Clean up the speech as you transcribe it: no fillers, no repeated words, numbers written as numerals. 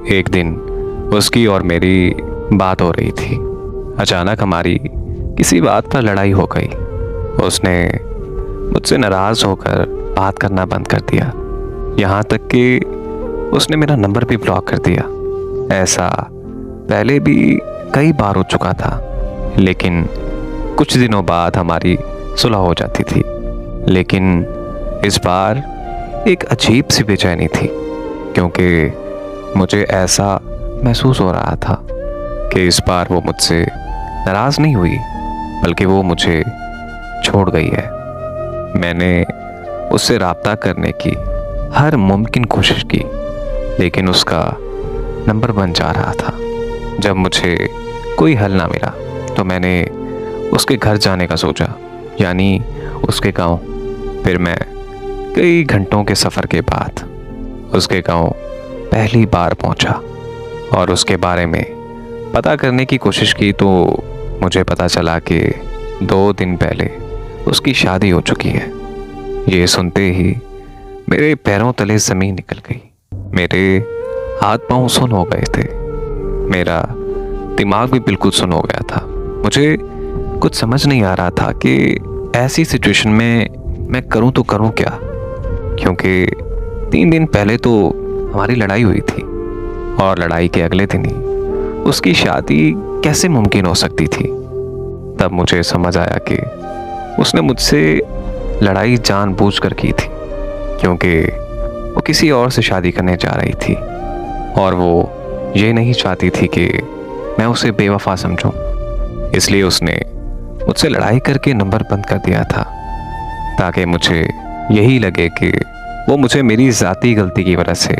एक दिन उसकी और मेरी बात हो रही थी। अचानक हमारी किसी बात पर लड़ाई हो गई। उसने मुझसे नाराज होकर बात करना बंद कर दिया। यहाँ तक कि उसने मेरा नंबर भी ब्लॉक कर दिया। ऐसा पहले भी कई बार हो चुका था, लेकिन कुछ दिनों बाद हमारी सुलह हो जाती थी। लेकिन इस बार एक अजीब सी बेचैनी थी, क्योंकि मुझे ऐसा महसूस हो रहा था कि इस बार वो मुझसे नाराज़ नहीं हुई, बल्कि वो मुझे छोड़ गई है। मैंने उससे राब्ता करने की हर मुमकिन कोशिश की, लेकिन उसका नंबर बंद जा रहा था। जब मुझे कोई हल ना मिला तो मैंने उसके घर जाने का सोचा, यानी उसके गांव। फिर मैं कई घंटों के सफ़र के बाद उसके गांव पहली बार पहुंचा और उसके बारे में पता करने की कोशिश की तो मुझे पता चला कि 2 दिन पहले उसकी शादी हो चुकी है। ये सुनते ही मेरे पैरों तले ज़मीन निकल गई। मेरे हाथ पांव सुन हो गए थे। मेरा दिमाग भी बिल्कुल सुन हो गया था। मुझे कुछ समझ नहीं आ रहा था कि ऐसी सिचुएशन में मैं करूं तो करूं क्या, क्योंकि 3 दिन पहले तो हमारी लड़ाई हुई थी और लड़ाई के अगले दिन ही उसकी शादी कैसे मुमकिन हो सकती थी। तब मुझे समझ आया कि उसने मुझसे लड़ाई जानबूझकर की थी, क्योंकि वो किसी और से शादी करने जा रही थी और वो ये नहीं चाहती थी कि मैं उसे बेवफा समझूं। इसलिए उसने मुझसे लड़ाई करके नंबर बंद कर दिया था, ताकि मुझे यही लगे कि वो मुझे मेरी ज़ाती गलती की वजह से